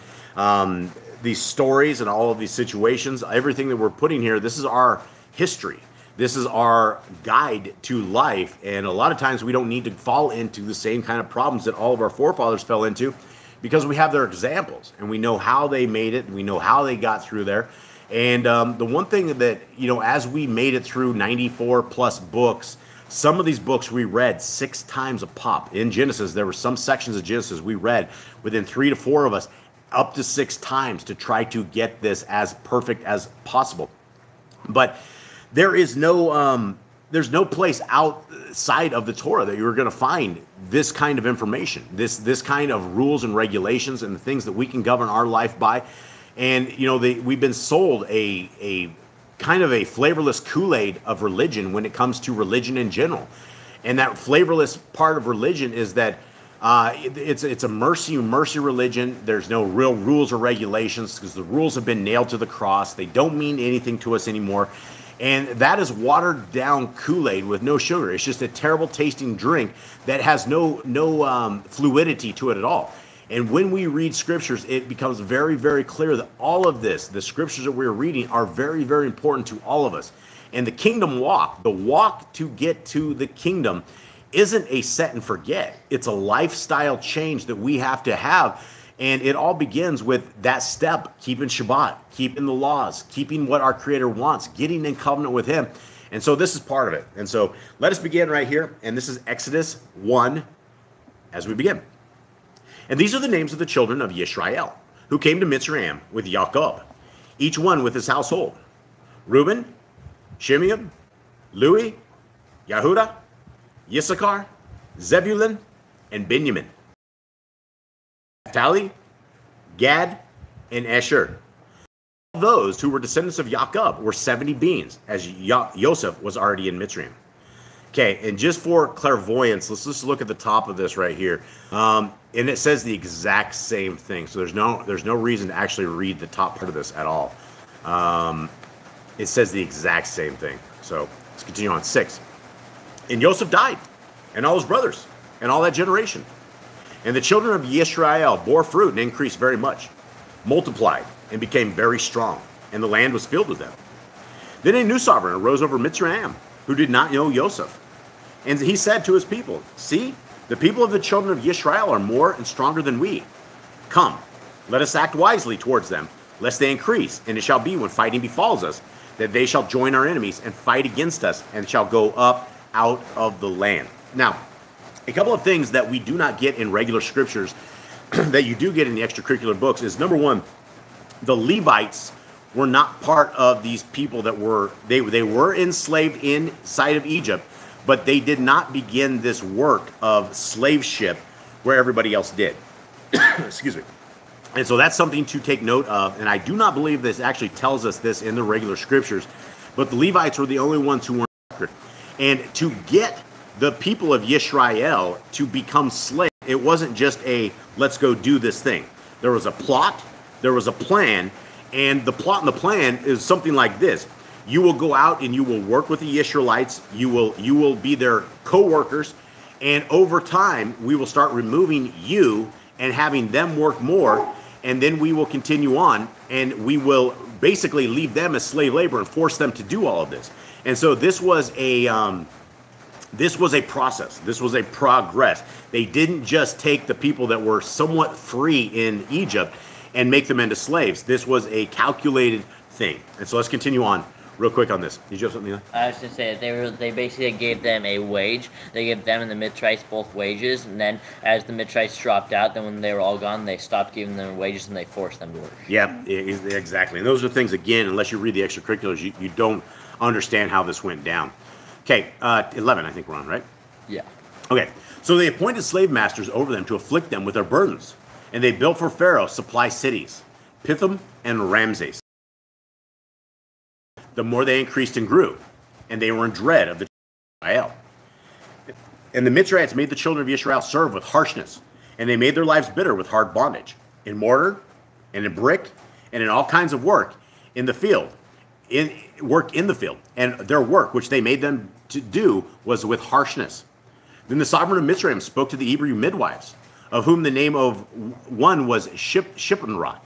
these stories and all of these situations, everything that we're putting here, this is our history. This is our guide to life. And a lot of times we don't need to fall into the same kind of problems that all of our forefathers fell into, because we have their examples and we know how they made it and we know how they got through there. And the one thing that, as we made it through 94 plus books, some of these books we read 6 times a pop. In Genesis, there were some sections of Genesis we read within 3 to 4 of us up to 6 times to try to get this as perfect as possible. But there is there's no place outside of the Torah that you're going to find this kind of information, this kind of rules and regulations and the things that we can govern our life by. And we've been sold a kind of a flavorless Kool-Aid of religion when it comes to religion in general. And that flavorless part of religion is that it's a mercy religion. There's no real rules or regulations because the rules have been nailed to the cross. They don't mean anything to us anymore. And that is watered down Kool-Aid with no sugar. It's just a terrible tasting drink that has no fluidity to it at all. And when we read scriptures, it becomes very, very clear that all of this, the scriptures that we're reading, are very, very important to all of us. And the kingdom walk, the walk to get to the kingdom, isn't a set and forget. It's a lifestyle change that we have to have. And it all begins with that step, keeping Shabbat, keeping the laws, keeping what our Creator wants, getting in covenant with Him. And so this is part of it. And so let us begin right here. And this is Exodus 1 as we begin. And these are the names of the children of Yisrael, who came to Mitzrayim with Jacob, each one with his household: Reuben, Shimeon, Lewi, Yehuda, Yissachar, Zebulun, and Benjamin. Naphtali, Gad, and Asher. All those who were descendants of Jacob were 70 beings, as Joseph was already in Mitzrayim. Okay, and just for clairvoyance, let's just look at the top of this right here. And it says the exact same thing. So there's no reason to actually read the top part of this at all. It says the exact same thing. So let's continue on. 6. And Joseph died, and all his brothers, and all that generation. And the children of Yisrael bore fruit and increased very much, multiplied, and became very strong, and the land was filled with them. Then a new sovereign arose over Mitzrayim, who did not know Joseph. And he said to his people, "See, the people of the children of Yisrael are more and stronger than we. Come, let us act wisely towards them, lest they increase. And it shall be, when fighting befalls us, that they shall join our enemies and fight against us, and shall go up out of the land." Now, a couple of things that we do not get in regular scriptures that you do get in the extracurricular books is, number one, the Levites were not part of these people that were, they were enslaved inside of Egypt, but they did not begin this work of slave ship where everybody else did. Excuse me. And so that's something to take note of. And I do not believe this actually tells us this in the regular scriptures, but the Levites were the only ones who weren't sacred. And to get the people of Yisrael to become slaves, it wasn't just a, let's go do this thing. There was a plot, there was a plan, and the plot and the plan is something like this. You will go out and you will work with the Israelites. You will be their co-workers. And over time, we will start removing you and having them work more. And then we will continue on, and we will basically leave them as slave labor and force them to do all of this. And so this was a process. This was a progress. They didn't just take the people that were somewhat free in Egypt and make them into slaves. This was a calculated thing. And so let's continue on real quick on this. Did you have something, Eli? I was just saying they basically gave them a wage. They gave them and the Mitzrites both wages, and then as the Mitzrites dropped out, then when they were all gone, they stopped giving them wages and they forced them to work. Yeah, exactly. And those are things, again, unless you read the extracurriculars, you don't understand how this went down. Okay, 11, I think we're on, right? Yeah. Okay, so they appointed slave masters over them to afflict them with their burdens. And they built for Pharaoh supply cities. Pithom and Ramses. The more they increased and grew, and they were in dread of the children of Israel. And the Mitzrayites made the children of Israel serve with harshness, and they made their lives bitter with hard bondage, in mortar, and in brick, and in all kinds of work in the field, in the field. And their work, which they made them to do, was with harshness. Then the sovereign of Mitzrayim spoke to the Hebrew midwives, of whom the name of one was 𝐤𝐄𝐄𝐄,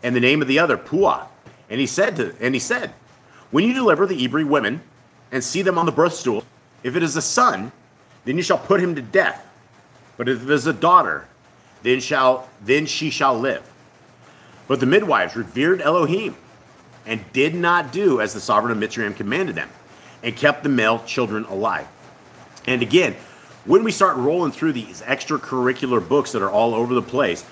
and the name of the other Puah. And he said, when you deliver the Hebrew women and see them on the birth stool, if it is a son, then you shall put him to death. But if it is a daughter, then she shall live. But the midwives revered Elohim and did not do as the sovereign of Mitzrayim commanded them, and kept the male children alive. And again, when we start rolling through these extracurricular books that are all over the place,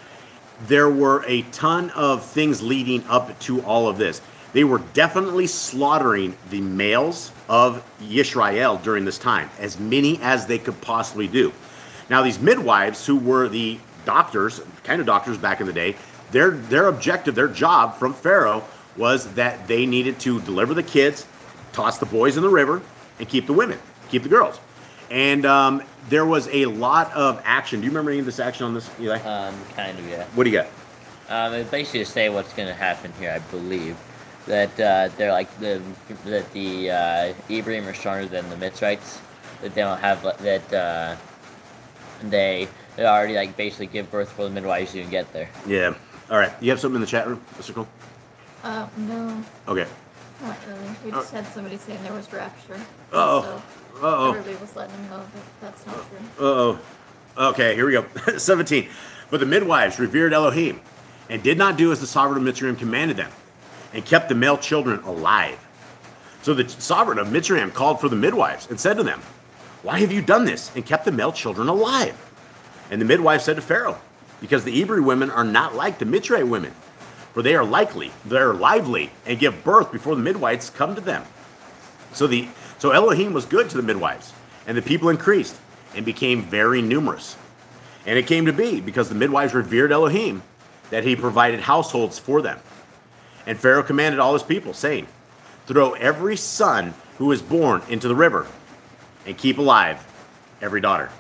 there were a ton of things leading up to all of this. They were definitely slaughtering the males of Israel during this time, as many as they could possibly do. Now, these midwives, who were the doctors, kind of doctors back in the day, their objective, their job from Pharaoh was that they needed to deliver the kids, toss the boys in the river, and keep the women, keep the girls. And there was a lot of action. Do you remember any of this action on this, Eli? Kind of, yeah. What do you got? It's basically to say what's going to happen here, I believe. That they're like the Ephraim are stronger than the Mitzrites. That they don't have that they already like basically give birth before the midwives even get there. Yeah. All right. You have something in the chat room, Mr. Cole? No. Okay. Not really. We just had somebody saying there was rapture. Uh-oh. So Uh-oh. everybody was letting them know that that's not true. Uh-oh. Okay, here we go. 17. But the midwives revered Elohim and did not do as the sovereign of Mitzrayim commanded them, and kept the male children alive. So the sovereign of Mitzrayim called for the midwives and said to them, why have you done this and kept the male children alive? And the midwives said to Pharaoh, because the Hebrew women are not like the Mitzrayite women, for they are lively, and give birth before the midwives come to them. So Elohim was good to the midwives, and the people increased and became very numerous. And it came to be, because the midwives revered Elohim, that he provided households for them. And Pharaoh commanded all his people, saying, throw every son who is born into the river, and keep alive every daughter.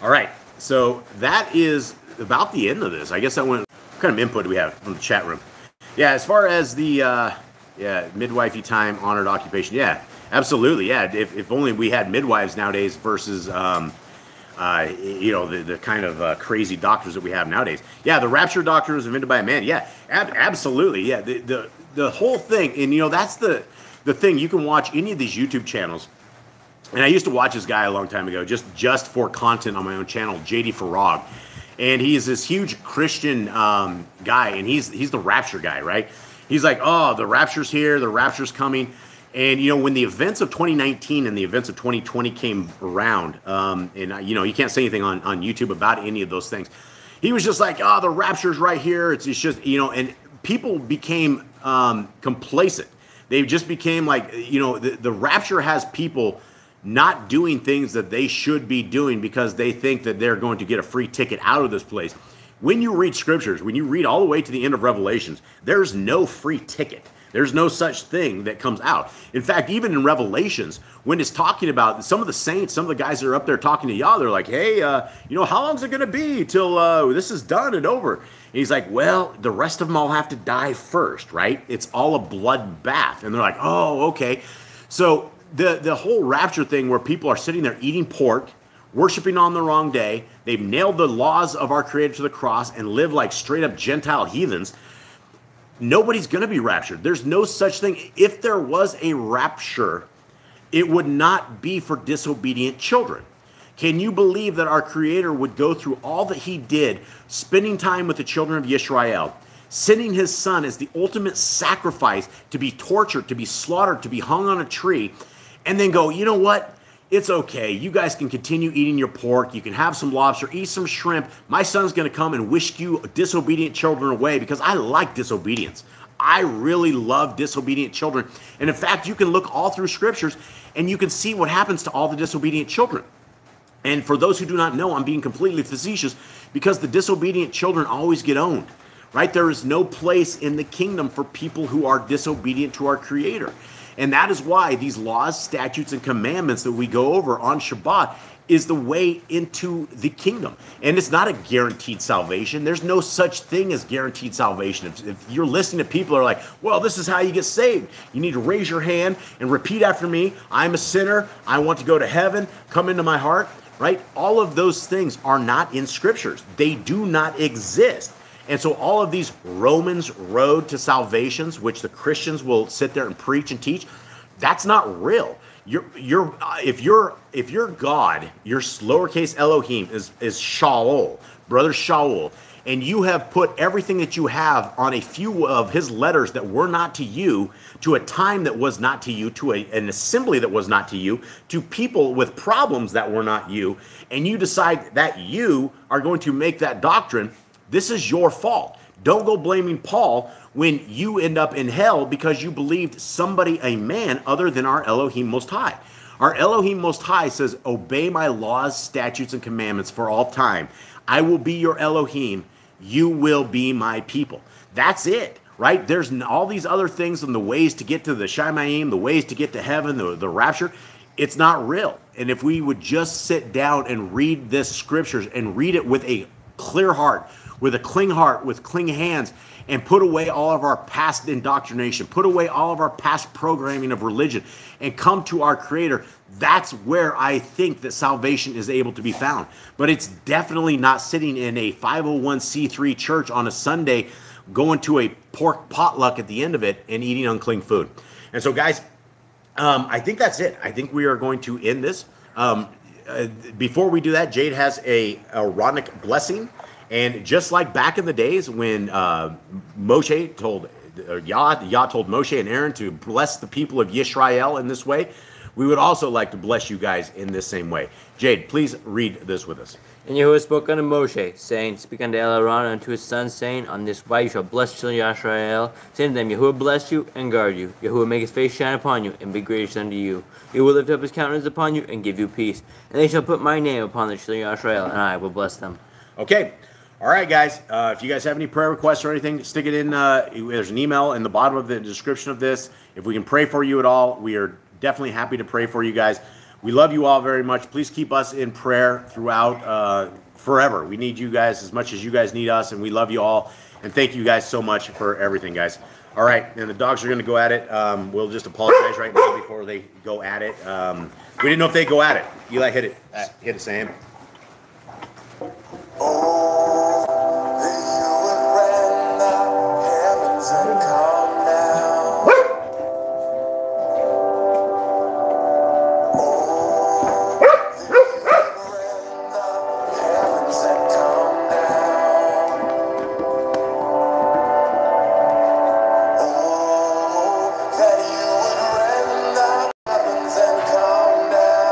All right, so that is about the end of this. I guess that went. What kind of input do we have from the chat room? Yeah, as far as the midwifey time, honored occupation, yeah, absolutely, yeah. If only we had midwives nowadays versus the kind of crazy doctors that we have nowadays. Yeah, the rapture doctor was invented by a man. Yeah, absolutely. Yeah, the whole thing, and that's the thing. You can watch any of these YouTube channels, and I used to watch this guy a long time ago, just for content on my own channel, JD Farag, and he's this huge Christian guy, and he's the rapture guy, right? He's like, oh, the rapture's here, the rapture's coming. And, when the events of 2019 and the events of 2020 came around, and, you can't say anything on YouTube about any of those things. He was just like, oh, the rapture's right here. It's just, and people became complacent. They just became like, the rapture has people not doing things that they should be doing because they think that they're going to get a free ticket out of this place. When you read scriptures, when you read all the way to the end of Revelations, there's no free ticket. There's no such thing that comes out. In fact, even in Revelations, when it's talking about some of the saints, some of the guys that are up there talking to Yah, they're like, hey, how long is it going to be till this is done and over? And he's like, well, the rest of them all have to die first, right? It's all a bloodbath. And they're like, oh, okay. So the whole rapture thing where people are sitting there eating pork, worshiping on the wrong day, they've nailed the laws of our Creator to the cross and live like straight up Gentile heathens. Nobody's going to be raptured. There's no such thing. If there was a rapture, it would not be for disobedient children. Can you believe that our Creator would go through all that he did, spending time with the children of Israel, sending his son as the ultimate sacrifice to be tortured, to be slaughtered, to be hung on a tree, and then go, you know what? It's okay. You guys can continue eating your pork. You can have some lobster, eat some shrimp. My son's going to come and whisk you disobedient children away because I like disobedience. I really love disobedient children. And in fact, you can look all through scriptures and you can see what happens to all the disobedient children. And for those who do not know, I'm being completely facetious because the disobedient children always get owned. right? There is no place in the kingdom for people who are disobedient to our Creator. And that is why these laws, statutes, and commandments that we go over on Shabbat is the way into the kingdom. And it's not a guaranteed salvation. There's no such thing as guaranteed salvation. If you're listening to people who are like, well, this is how you get saved. You need to raise your hand and repeat after me. I'm a sinner. I want to go to heaven. Come into my heart, right? All of those things are not in scriptures. They do not exist. And so all of these Romans road to salvations, which the Christians will sit there and preach and teach, that's not real. If your God, your lowercase Elohim is Shaul, brother Shaul, and you have put everything that you have on a few of his letters that were not to you, to a time that was not to you, to an assembly that was not to you, to people with problems that were not you, and you decide that you are going to make that doctrine, this is your fault. Don't go blaming Paul when you end up in hell because you believed somebody, a man, other than our Elohim Most High. Our Elohim Most High says, obey my laws, statutes, and commandments for all time. I will be your Elohim. You will be my people. That's it, right? There's all these other things and the ways to get to the Shamayim, the ways to get to heaven, the rapture. It's not real. And if we would just sit down and read this scriptures and read it with a clear heart, with a clean heart, with clean hands, and put away all of our past indoctrination, put away all of our past programming of religion, and come to our Creator, that's where I think that salvation is able to be found. But it's definitely not sitting in a 501c3 church on a Sunday, going to a pork potluck at the end of it and eating unclean food. And so, guys, I think that's it. I think we are going to end this. Before we do that, Jade has a Aaronic blessing. And just like back in the days when Moshe told Yah told Moshe and Aaron to bless the people of Yisrael in this way, we would also like to bless you guys in this same way. Jade, please read this with us. And Yahuwah spoke unto Moshe, saying, Speak unto Aaron and unto his sons, saying, On this way you shall bless children of Yisrael, saying to them, Yahuwah bless you and guard you. Yahuwah make his face shine upon you, and be gracious unto you. He will lift up his countenance upon you, and give you peace. And they shall put my name upon the children of Yisrael, and I will bless them. Okay. All right, guys. If you guys have any prayer requests or anything, stick it in. There's an email in the bottom of the description of this. If we can pray for you at all, we are definitely happy to pray for you guys. We love you all very much. Please keep us in prayer throughout forever. We need you guys as much as you guys need us, and we love you all. And thank you guys so much for everything, guys. All right, and the dogs are going to go at it. We'll just apologize right now before they go at it. We didn't know if they'd go at it. Eli, hit it. Hit it, Sam. And calm down. Oh, the heavens and calm down. Oh, that you would rend the heavens and calm down.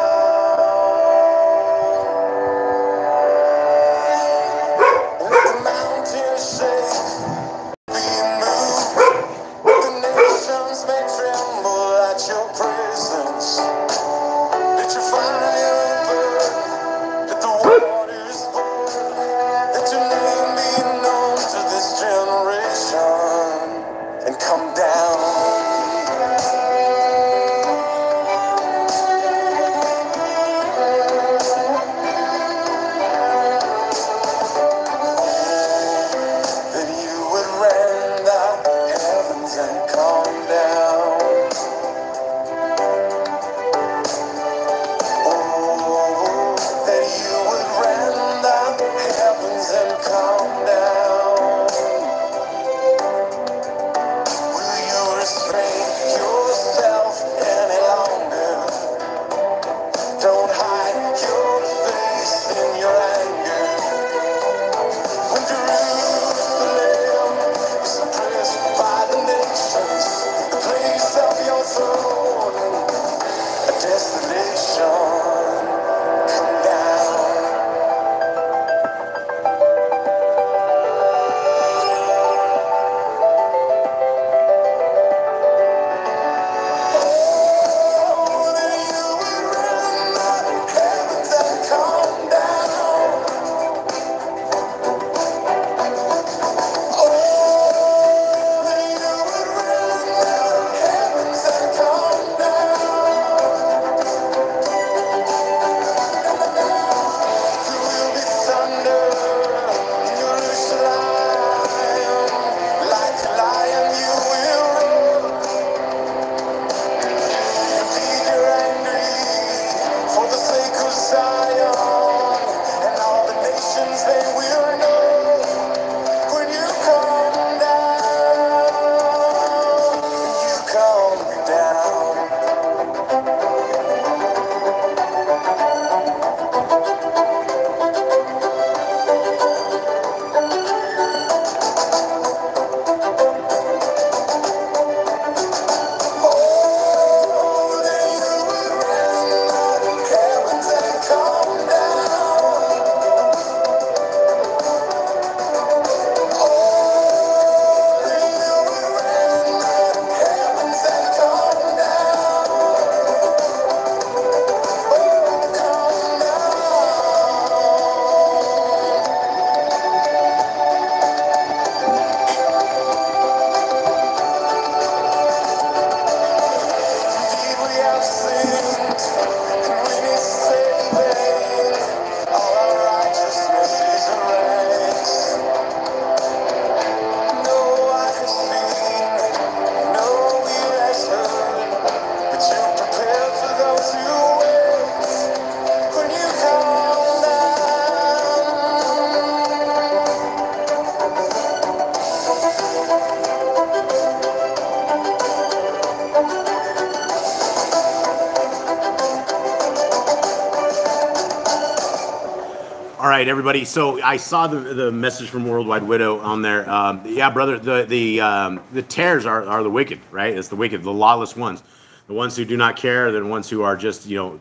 right, everybody. So I saw the message from Worldwide Widow on there. Yeah, brother, the tares are the wicked, right? It's the wicked, the lawless ones. The ones who do not care, the ones who are just, a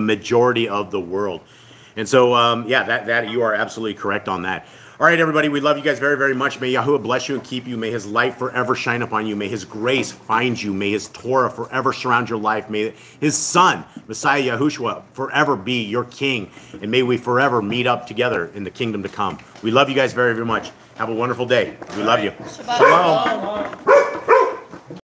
majority of the world. And so, yeah, that you are absolutely correct on that. All right, everybody, we love you guys very, very much. May Yahuwah bless you and keep you. May his light forever shine upon you. May his grace find you. May his Torah forever surround your life. May his son, Messiah Yahushua, forever be your king. And may we forever meet up together in the kingdom to come. We love you guys very, very much. Have a wonderful day. We love you. Shabbat. Shalom.